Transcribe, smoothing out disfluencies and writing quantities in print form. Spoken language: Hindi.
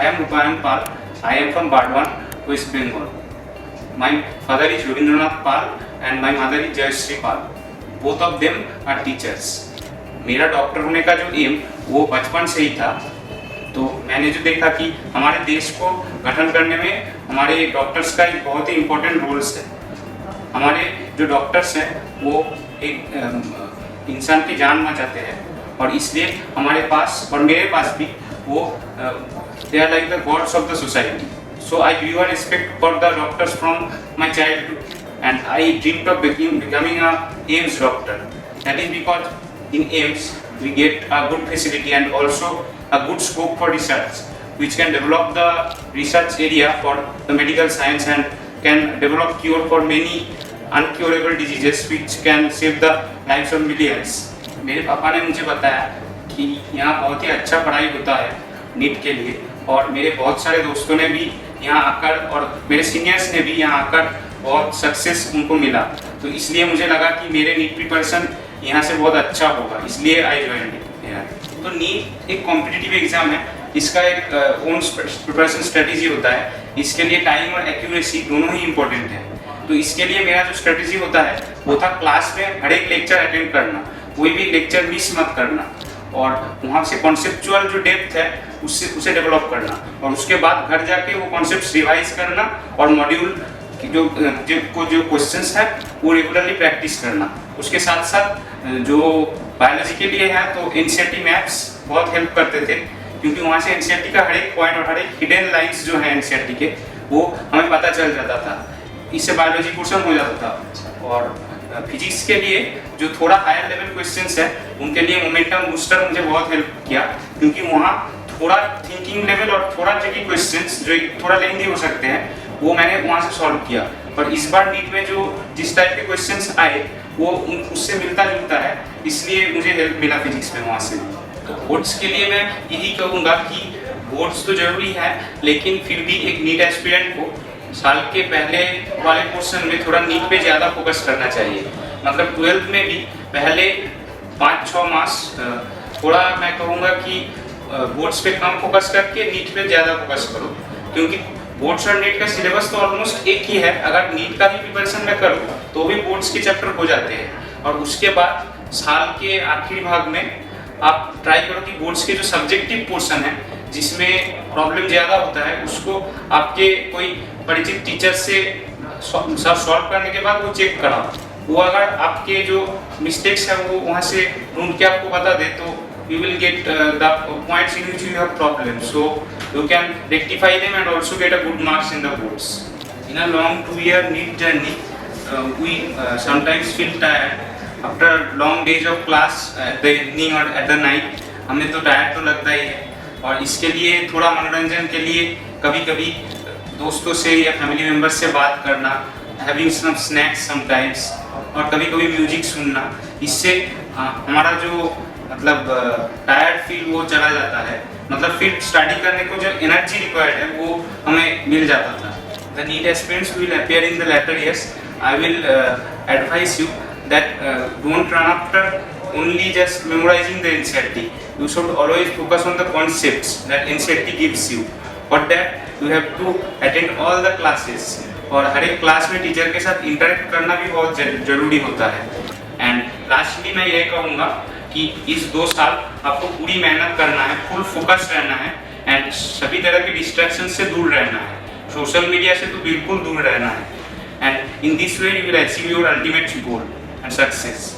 I am Rupayan Pal. I am from Bardwan, West Bengal. My father is Rabindranath Pal and my mother is Jayashree Pal. Both of them are teachers. मेरा डॉक्टर होने का जो एम वो बचपन से ही था। तो मैंने जो देखा कि हमारे देश को गठन करने में हमारे डॉक्टर्स का एक बहुत ही इम्पोर्टेंट रोल्स है। हमारे जो डॉक्टर्स हैं वो एक इंसान की जान बचाते हैं और इसलिए हमारे पास और मेरे पास भी वो they are like the gods of the society. So I grew a respect for the doctors from my childhood and I dreamed of becoming a AIMS doctor. That is because in AIMS we get a good facility and also a good scope for research, which can develop the research area for the medical science and can develop cure for many uncurable diseases which can save the lives of millions. मेरे पापा ने मुझे बताया कि यहाँ बहुत ही अच्छा पढ़ाई होता है नीट के लिए और मेरे बहुत सारे दोस्तों ने भी यहाँ आकर और मेरे सीनियर्स ने भी यहाँ आकर बहुत सक्सेस उनको मिला। तो इसलिए मुझे लगा कि मेरे नीट प्रिपरेशन यहाँ से बहुत अच्छा होगा, इसलिए आई ज्वाइन इट। तो नीट एक कॉम्पिटिटिव एग्जाम है, इसका एक ओन प्रिपरेशन स्ट्रेटेजी होता है। इसके लिए टाइम और एक्यूरेसी दोनों ही इम्पोर्टेंट है। तो इसके लिए मेरा जो स्ट्रेटेजी होता है वो था क्लास में हर एक लेक्चर अटेंड करना, कोई भी लेक्चर मिस मत करना और वहाँ से कॉन्सेप्चुअल जो डेप्थ है उसे डेवलप करना और उसके बाद घर जाके वो कॉन्सेप्ट रिवाइज करना और मॉड्यूल जो क्वेश्चंस है वो रेगुलरली प्रैक्टिस करना। उसके साथ साथ जो बायोलॉजी के लिए है तो एनसीईआरटी मैप्स बहुत हेल्प करते थे, क्योंकि वहाँ से एनसीईआरटी का हर एक पॉइंट और हर एक हिडन लाइंस जो है एनसीईआरटी के वो हमें पता चल जाता था। इससे बायोलॉजी क्वेश्चन हो जाता था। और फिजिक्स के लिए जो थोड़ा हायर लेवल क्वेश्चंस है उनके लिए मोमेंटम बूस्टर मुझे बहुत हेल्प किया, क्योंकि वहाँ थोड़ा थिंकिंग लेवल और थोड़ा ट्रिकी क्वेश्चंस जो थोड़ा लेंथी हो सकते हैं वो मैंने वहाँ से सॉल्व किया। और इस बार नीट में जो जिस टाइप के क्वेश्चंस आए वो उससे मिलता जुलता है, इसलिए मुझे हेल्प मिला फिजिक्स में वहाँ से। तो बोर्ड्स के लिए मैं यही कहूँगा कि बोर्ड्स तो जरूरी है, लेकिन फिर भी एक नीट एस्पिरेंट को साल के पहले वाले पोर्शन में थोड़ा नीट पे ज़्यादा फोकस करना चाहिए। मतलब 12th में भी पहले 5-6 मास थोड़ा मैं कहूँगा कि बोर्ड्स पे कम फोकस करके नीट पे ज़्यादा फोकस करो, क्योंकि बोर्ड्स और नीट का सिलेबस तो ऑलमोस्ट एक ही है। अगर नीट का भी प्रिपरेशन मैं करूँ तो भी बोर्ड्स के चैप्टर हो जाते हैं और उसके बाद साल के आखिरी भाग में आप ट्राई करो कि बोर्ड्स के जो सब्जेक्टिव पोर्शन है जिसमें प्रॉब्लम ज़्यादा होता है उसको आपके कोई परिचित टीचर से सॉल्व करने के बाद वो चेक कराओ। वो अगर आपके जो मिस्टेक्स है वो वहाँ से ढूंढ के आपको बता दे तो you will get the points in which you have problems, so you can rectify them and also get a good marks in the boards. In a long 2-year NEET journey, we sometimes feel tired after long days of class at the evening or at the night. हमें तो टायर्ड तो लगता ही है और इसके लिए थोड़ा मनोरंजन के लिए कभी-कभी दोस्तों से या फैमिली मेम्बर्स से बात करना, हैविंग सम स्नैक्स समटाइम्स और कभी-कभी म्यूजिक सुनना, इससे हमारा जो मतलब टायर्ड फील वो चला जाता है। मतलब फिर स्टडी करने को जो एनर्जी रिक्वायर्ड है वो हमें मिल जाता था। The NEET aspirants will appear in the latter years. I will advise you that don't run after only just memorizing the NCERT. You should always focus on the concepts that NCERT gives you. For that you have to attend all the classes और हर एक क्लास में टीचर के साथ इंटरेक्ट करना भी बहुत जरूरी होता है। एंड लास्टली मैं ये कहूँगा कि इस 2 साल आपको पूरी मेहनत करना है, फुल फोकस रहना है एंड सभी तरह के डिस्ट्रैक्शन से दूर रहना है, सोशल मीडिया से तो बिल्कुल दूर रहना है। And in this way you will achieve your ultimate goal and success.